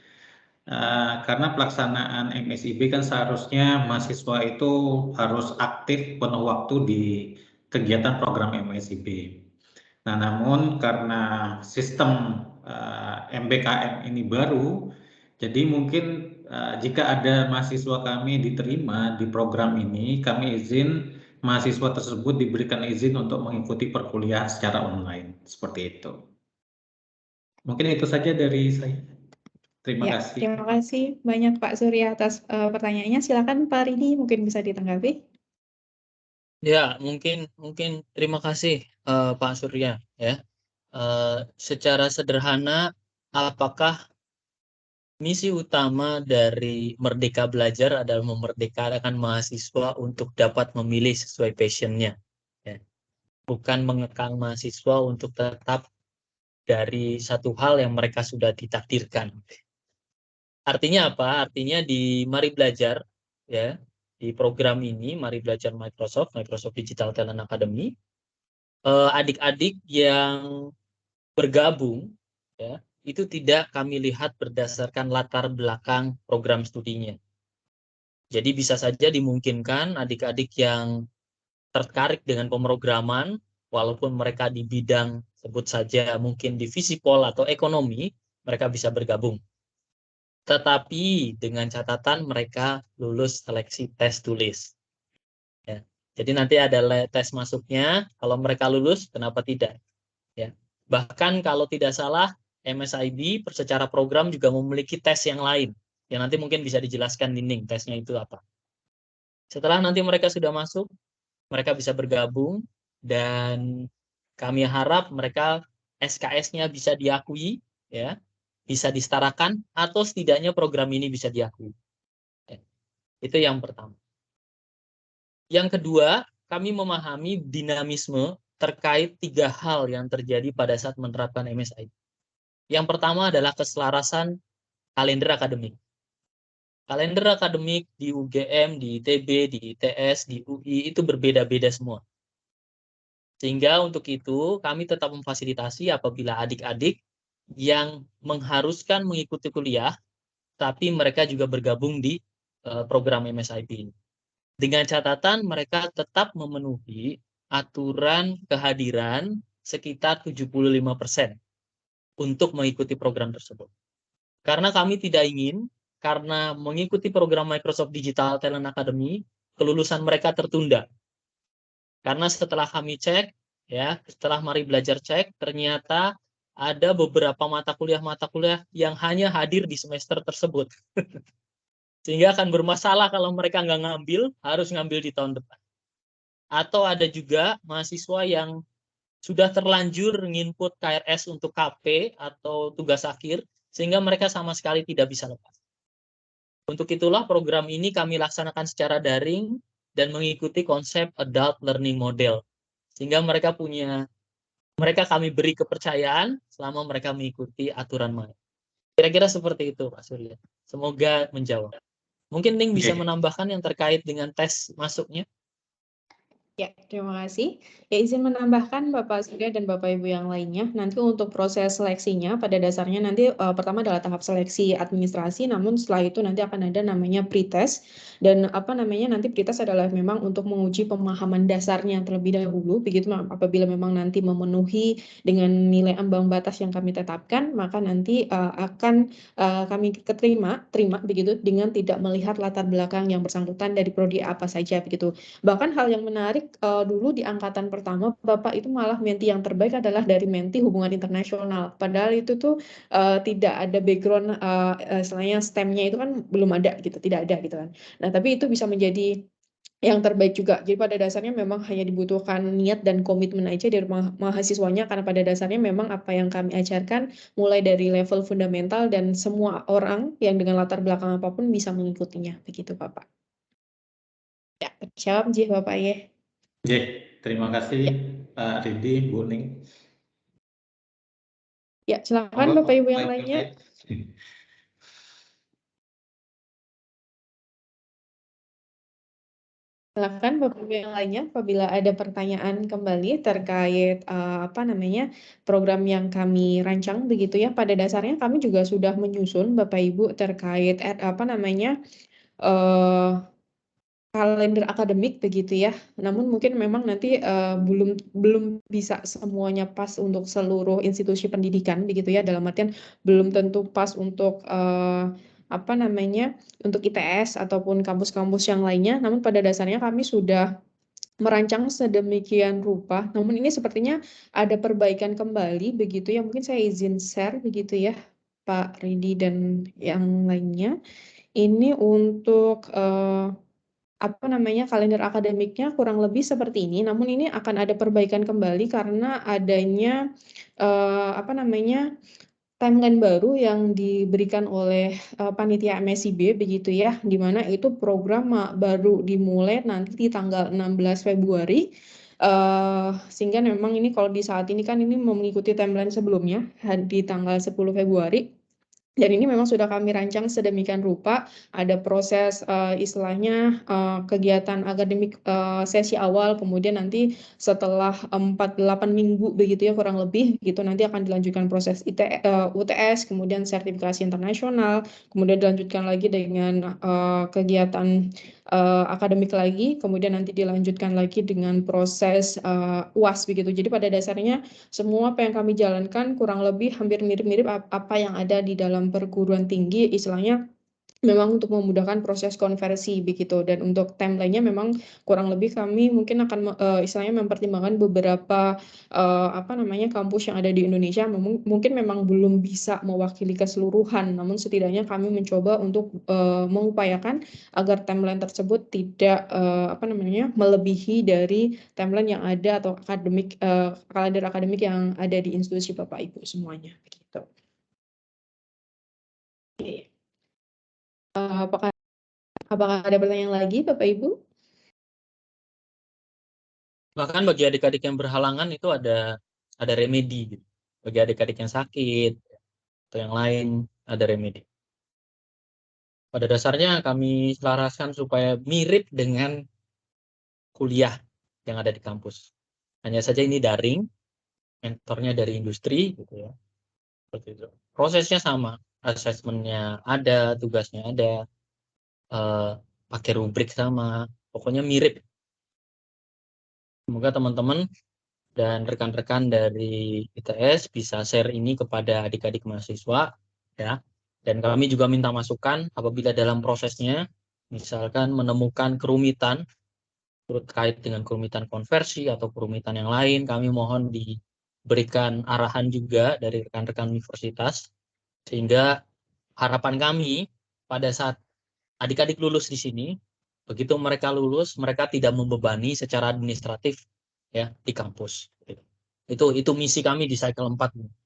karena pelaksanaan MSIB kan seharusnya mahasiswa itu harus aktif penuh waktu di kegiatan program MSIB. Nah, namun karena sistem MBKM ini baru, jadi mungkin jika ada mahasiswa kami diterima di program ini, kami izin mahasiswa tersebut diberikan izin untuk mengikuti perkuliahan secara online, seperti itu. Mungkin itu saja dari saya. Terima kasih. Terima kasih banyak Pak Surya atas pertanyaannya. Silakan Pak Ridi, mungkin bisa ditanggapi. Ya, mungkin terima kasih Pak Surya ya. Secara sederhana, apakah misi utama dari Merdeka Belajar adalah memerdekakan mahasiswa untuk dapat memilih sesuai passion-nya, ya. Bukan mengekang mahasiswa untuk tetap dari satu hal yang mereka sudah ditakdirkan. Artinya apa? Artinya di Mari Belajar, ya, di program ini Mari Belajar Microsoft Digital Talent Academy, adik-adik yang bergabung, ya, itu tidak kami lihat berdasarkan latar belakang program studinya. Jadi bisa saja dimungkinkan adik-adik yang tertarik dengan pemrograman, walaupun mereka di bidang sebut saja mungkin di Visipol atau ekonomi, mereka bisa bergabung. Tetapi dengan catatan mereka lulus seleksi tes tulis. Ya. Jadi nanti ada tes masuknya, kalau mereka lulus, kenapa tidak? Ya. Bahkan kalau tidak salah, MSIB secara program juga memiliki tes yang lain, yang nanti mungkin bisa dijelaskan Nining, tesnya itu apa. Setelah nanti mereka sudah masuk, mereka bisa bergabung, dan kami harap mereka SKS-nya bisa diakui, ya, bisa disetarakan, atau setidaknya program ini bisa diakui. Ya. Itu yang pertama. Yang kedua, kami memahami dinamisme terkait 3 hal yang terjadi pada saat menerapkan MSIP. Yang pertama adalah keselarasan kalender akademik. Kalender akademik di UGM, di ITB, di ITS, di UI itu berbeda-beda semua. Sehingga untuk itu kami tetap memfasilitasi apabila adik-adik yang mengharuskan mengikuti kuliah, tapi mereka juga bergabung di program MSIP ini. Dengan catatan mereka tetap memenuhi aturan kehadiran sekitar 75% untuk mengikuti program tersebut. Karena kami tidak ingin, karena mengikuti program Microsoft Digital Talent Academy, kelulusan mereka tertunda. Karena setelah kami cek, ya, setelah Mari Belajar cek, ternyata ada beberapa mata kuliah yang hanya hadir di semester tersebut. Sehingga akan bermasalah kalau mereka nggak ngambil, harus ngambil di tahun depan. Atau ada juga mahasiswa yang sudah terlanjur nginput KRS untuk KP atau tugas akhir, sehingga mereka sama sekali tidak bisa lepas. Untuk itulah program ini kami laksanakan secara daring dan mengikuti konsep adult learning model. Sehingga mereka kami beri kepercayaan selama mereka mengikuti aturan main. Kira-kira seperti itu, Pak Surya. Semoga menjawab. Mungkin Ning bisa menambahkan yang terkait dengan tes masuknya. Ya, terima kasih. Ya, izin menambahkan Bapak Surya dan Bapak Ibu yang lainnya, nanti untuk proses seleksinya pada dasarnya nanti pertama adalah tahap seleksi administrasi, namun setelah itu nanti akan ada namanya pretest, dan nanti pretest adalah memang untuk menguji pemahaman dasarnya terlebih dahulu, begitu apabila memang nanti memenuhi dengan nilai ambang batas yang kami tetapkan, maka nanti akan kami terima begitu dengan tidak melihat latar belakang yang bersangkutan dari prodi apa saja begitu. Bahkan hal yang menarik dulu di angkatan pertama, Bapak itu malah menti yang terbaik adalah dari menti hubungan internasional. Padahal itu tuh tidak ada background, istilahnya STEM-nya itu kan belum ada gitu, tidak ada gitu kan. Nah, tapi itu bisa menjadi yang terbaik juga. Jadi pada dasarnya memang hanya dibutuhkan niat dan komitmen aja dari mahasiswanya, karena pada dasarnya memang apa yang kami ajarkan mulai dari level fundamental dan semua orang yang dengan latar belakang apapun bisa mengikutinya. Begitu, Bapak. Ya, terjawab Bapak ya. Terima kasih Pak Ridi, Bu Ning. Ya, silakan Bapak Ibu yang lainnya. Silakan Bapak Ibu yang lainnya apabila ada pertanyaan kembali terkait program yang kami rancang begitu ya. Pada dasarnya kami juga sudah menyusun Bapak Ibu terkait kalender akademik begitu ya. Namun mungkin memang nanti belum bisa semuanya pas untuk seluruh institusi pendidikan begitu ya. Dalam artian belum tentu pas untuk untuk ITS ataupun kampus-kampus yang lainnya. Namun pada dasarnya kami sudah merancang sedemikian rupa. Namun ini sepertinya ada perbaikan kembali begitu ya. Mungkin saya izin share begitu ya, Pak Ridi dan yang lainnya. Ini untuk kalender akademiknya kurang lebih seperti ini, namun ini akan ada perbaikan kembali karena adanya timeline baru yang diberikan oleh panitia MSIB begitu ya, di mana itu program baru dimulai nanti di tanggal 16 Februari. Sehingga memang ini kalau di saat ini kan ini mengikuti timeline sebelumnya di tanggal 10 Februari. Dan ini memang sudah kami rancang sedemikian rupa, ada proses istilahnya kegiatan akademik sesi awal, kemudian nanti setelah 4-8 minggu begitu ya kurang lebih gitu, nanti akan dilanjutkan proses UTS, kemudian sertifikasi internasional, kemudian dilanjutkan lagi dengan kegiatan akademik lagi, kemudian nanti dilanjutkan lagi dengan proses UAS begitu. Jadi pada dasarnya semua apa yang kami jalankan kurang lebih hampir mirip-mirip apa yang ada di dalam perguruan tinggi, istilahnya memang untuk memudahkan proses konversi begitu. Dan untuk timeline-nya memang kurang lebih kami mungkin akan istilahnya mempertimbangkan beberapa kampus yang ada di Indonesia. Mungkin memang belum bisa mewakili keseluruhan, namun setidaknya kami mencoba untuk mengupayakan agar timeline tersebut tidak melebihi dari timeline yang ada atau kalender akademik yang ada di institusi Bapak Ibu semuanya begitu. Oke. Apakah ada pertanyaan lagi Bapak Ibu? Bahkan bagi adik-adik yang berhalangan itu ada remedi gitu. Bagi adik-adik yang sakit atau yang lain ada remedi. Pada dasarnya kami selaraskan supaya mirip dengan kuliah yang ada di kampus. Hanya saja ini daring, mentornya dari industri gitu ya. Seperti itu. Prosesnya sama, asesmennya ada, tugasnya ada, pakai rubrik sama, pokoknya mirip. Semoga teman-teman dan rekan-rekan dari ITS bisa share ini kepada adik-adik mahasiswa ya. Dan kami juga minta masukan apabila dalam prosesnya misalkan menemukan kerumitan terkait dengan kerumitan konversi atau kerumitan yang lain, kami mohon diberikan arahan juga dari rekan-rekan universitas sehingga harapan kami pada saat adik-adik lulus di sini, begitu mereka lulus, mereka tidak membebani secara administratif ya di kampus. Itu misi kami di cycle 4.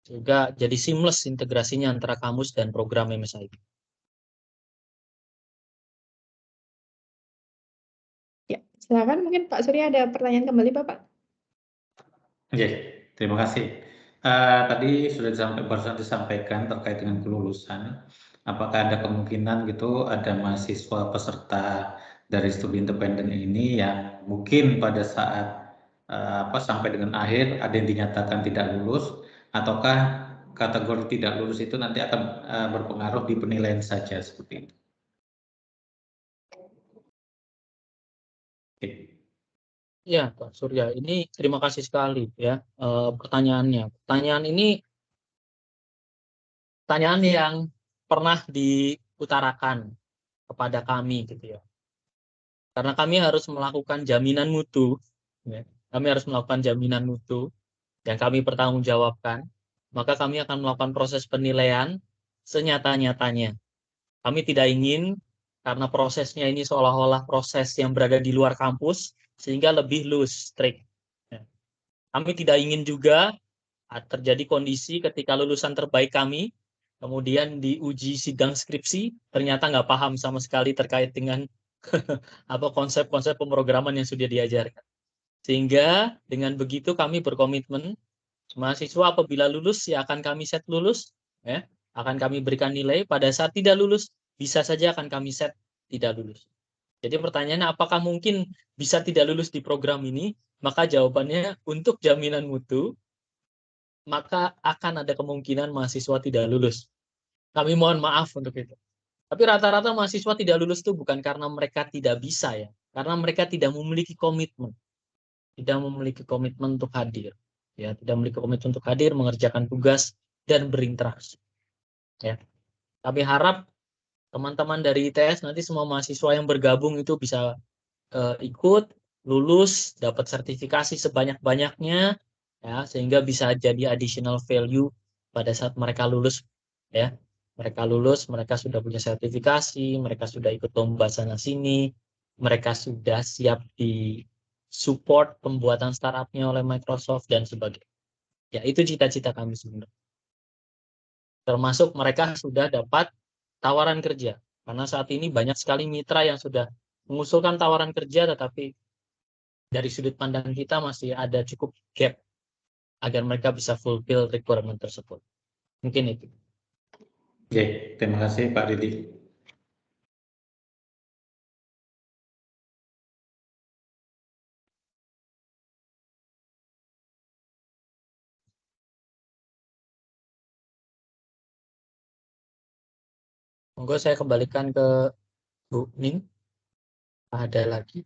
Sehingga jadi seamless integrasinya antara kampus dan program MSIP. Ya, silakan mungkin Pak Surya ada pertanyaan kembali Bapak. Oke, terima kasih. Tadi sudah barusan disampaikan terkait dengan kelulusan. Apakah ada kemungkinan gitu ada mahasiswa peserta dari studi independen ini yang mungkin pada saat sampai dengan akhir ada yang dinyatakan tidak lulus, ataukah kategori tidak lulus itu nanti akan berpengaruh di penilaian saja seperti itu? Oke. Ya, Pak Surya, ini terima kasih sekali ya pertanyaannya. Pertanyaan ini pertanyaan yang pernah diutarakan kepada kami gitu ya. Karena kami harus melakukan jaminan mutu, ya. Kami harus melakukan jaminan mutu yang kami pertanggungjawabkan, maka kami akan melakukan proses penilaian senyata-nyatanya. Kami tidak ingin karena prosesnya ini seolah-olah proses yang berada di luar kampus, sehingga lebih loose, strict. Kami tidak ingin juga terjadi kondisi ketika lulusan terbaik kami, kemudian diuji sidang skripsi, ternyata nggak paham sama sekali terkait dengan apa konsep-konsep pemrograman yang sudah diajarkan. Sehingga dengan begitu kami berkomitmen, mahasiswa apabila lulus ya akan kami set lulus, ya, akan kami berikan nilai. Pada saat tidak lulus, bisa saja akan kami set tidak lulus. Jadi pertanyaannya apakah mungkin bisa tidak lulus di program ini? Maka jawabannya untuk jaminan mutu, maka akan ada kemungkinan mahasiswa tidak lulus. Kami mohon maaf untuk itu. Tapi rata-rata mahasiswa tidak lulus itu bukan karena mereka tidak bisa ya, karena mereka tidak memiliki komitmen. Tidak memiliki komitmen untuk hadir. Ya, tidak memiliki komitmen untuk hadir, mengerjakan tugas dan berinteraksi. Ya. Kami harap teman-teman dari ITS nanti semua mahasiswa yang bergabung itu bisa ikut, lulus, dapat sertifikasi sebanyak-banyaknya, ya, sehingga bisa jadi additional value pada saat mereka lulus, ya. Mereka lulus, mereka sudah punya sertifikasi, mereka sudah ikut lomba sana sini, mereka sudah siap di support pembuatan startupnya oleh Microsoft dan sebagainya. Ya, itu cita-cita kami sebenarnya. Termasuk mereka sudah dapat tawaran kerja, karena saat ini banyak sekali mitra yang sudah mengusulkan tawaran kerja, tetapi dari sudut pandang kita masih ada cukup gap agar mereka bisa fulfill requirement tersebut. Mungkin itu. Oke, terima kasih Pak Didi. Monggo saya kembalikan ke Bu Ning. Ada lagi?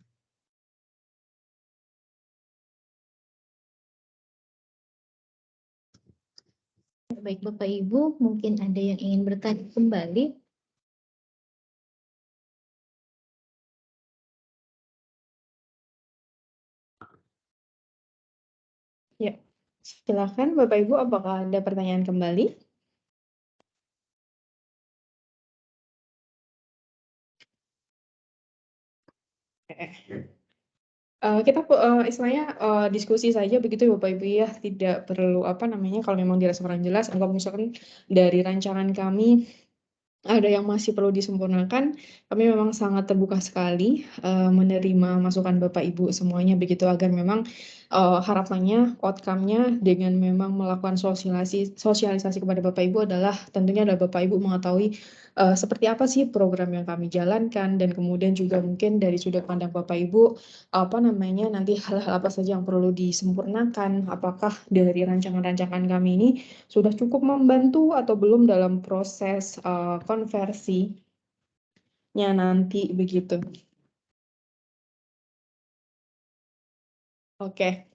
Baik Bapak Ibu, mungkin ada yang ingin bertanya kembali. Ya, silakan Bapak Ibu, apakah ada pertanyaan kembali? Kita istilahnya diskusi saja begitu ya Bapak Ibu ya, tidak perlu apa namanya kalau memang dirasa kurang jelas, anggap misalkan dari rancangan kami ada yang masih perlu disempurnakan, kami memang sangat terbuka sekali menerima masukan Bapak Ibu semuanya begitu agar memang harapannya, outcome-nya dengan memang melakukan sosialisasi kepada Bapak Ibu adalah tentunya adalah Bapak Ibu mengetahui seperti apa sih program yang kami jalankan dan kemudian juga mungkin dari sudut pandang Bapak Ibu apa namanya nanti hal-hal apa saja yang perlu disempurnakan, apakah dari rancangan-rancangan kami ini sudah cukup membantu atau belum dalam proses konversinya nanti begitu. Oke.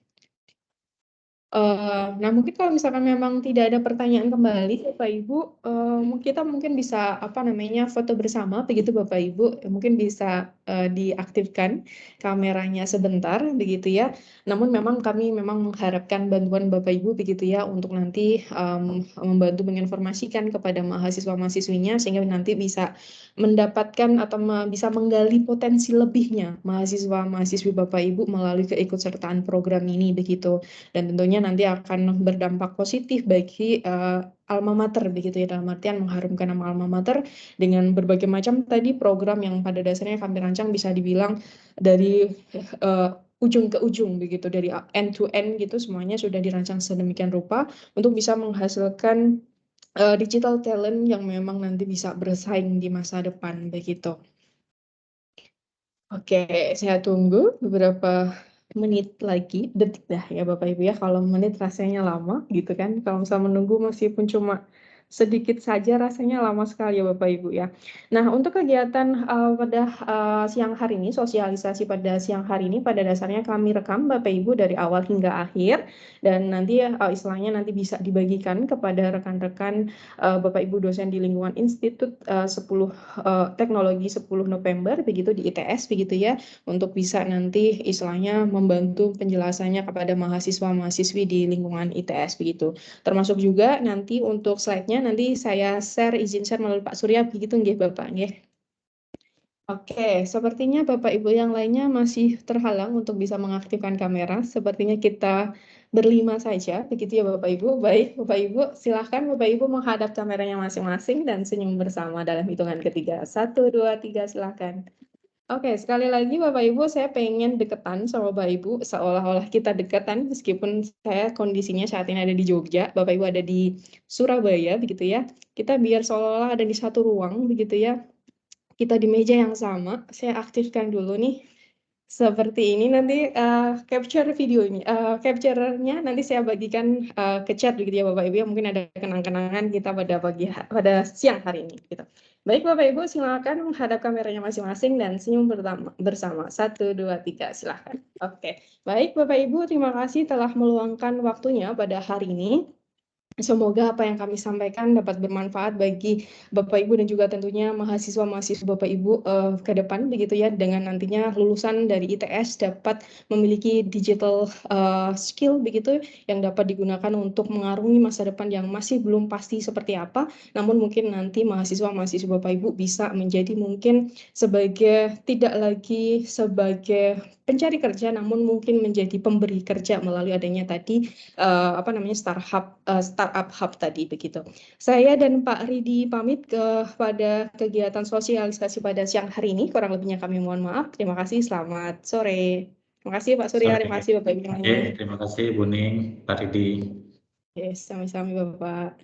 Nah mungkin kalau misalkan memang tidak ada pertanyaan kembali Bapak Ibu, kita mungkin bisa apa namanya foto bersama begitu Bapak Ibu, mungkin bisa diaktifkan kameranya sebentar begitu ya. Namun memang kami memang mengharapkan bantuan Bapak Ibu begitu ya untuk nanti membantu menginformasikan kepada mahasiswa-mahasiswinya sehingga nanti bisa mendapatkan atau bisa menggali potensi lebihnya mahasiswa-mahasiswi Bapak Ibu melalui keikutsertaan program ini begitu. Dan tentunya nanti akan berdampak positif bagi alma mater begitu ya, dalam artian mengharumkan nama alma mater dengan berbagai macam tadi program yang pada dasarnya kami rancang bisa dibilang dari ujung ke ujung begitu, dari end to end gitu semuanya sudah dirancang sedemikian rupa untuk bisa menghasilkan digital talent yang memang nanti bisa bersaing di masa depan begitu. Oke, saya tunggu beberapa menit lagi, detik dah ya Bapak Ibu ya. Kalau menit rasanya lama gitu kan. Kalau misalnya menunggu meskipun cuma sedikit saja rasanya lama sekali ya Bapak Ibu ya. Nah untuk kegiatan pada siang hari ini, sosialisasi pada siang hari ini pada dasarnya kami rekam Bapak Ibu dari awal hingga akhir. Dan nanti istilahnya nanti bisa dibagikan kepada rekan-rekan Bapak Ibu dosen di lingkungan Institut 10 Teknologi 10 November begitu di ITS begitu ya, untuk bisa nanti istilahnya membantu penjelasannya kepada mahasiswa-mahasiswi di lingkungan ITS begitu. Termasuk juga nanti untuk slide-nya nanti saya izin share melalui Pak Surya begitu nggih Bapak nggih. Oke, sepertinya Bapak Ibu yang lainnya masih terhalang untuk bisa mengaktifkan kamera. Sepertinya kita berlima saja, begitu ya Bapak Ibu. Baik, Bapak Ibu, silahkan Bapak Ibu menghadap kameranya masing-masing dan senyum bersama dalam hitungan ketiga. 1, 2, 3, silahkan. Oke, sekali lagi Bapak Ibu, saya pengen deketan sama Bapak Ibu, seolah-olah kita deketan meskipun saya kondisinya saat ini ada di Jogja, Bapak Ibu ada di Surabaya, begitu ya. Kita biar seolah-olah ada di satu ruang, begitu ya. Kita di meja yang sama, saya aktifkan dulu nih. Seperti ini nanti capture video ini, capture-nya nanti saya bagikan ke chat begitu ya Bapak Ibu ya, mungkin ada kenang-kenangan kita pada siang hari ini gitu. Baik Bapak Ibu, silakan menghadap kameranya masing-masing dan senyum bersama. 1, 2, 3, silahkan. Oke, baik Bapak Ibu, terima kasih telah meluangkan waktunya pada hari ini. Semoga apa yang kami sampaikan dapat bermanfaat bagi Bapak Ibu dan juga tentunya mahasiswa-mahasiswa Bapak Ibu ke depan begitu ya, dengan nantinya lulusan dari ITS dapat memiliki digital skill begitu yang dapat digunakan untuk mengarungi masa depan yang masih belum pasti seperti apa, namun mungkin nanti mahasiswa-mahasiswa Bapak Ibu bisa menjadi mungkin tidak lagi sebagai pencari kerja, namun mungkin menjadi pemberi kerja melalui adanya tadi startup hub tadi begitu. Saya dan Pak Ridi pamit kepada kegiatan sosialisasi pada siang hari ini. Kurang lebihnya kami mohon maaf. Terima kasih. Selamat sore. Terima kasih Pak Surya. Terima kasih Bapak Ibu. Terima kasih Bu Ning, Pak Ridi. Yes, sami-sami Bapak.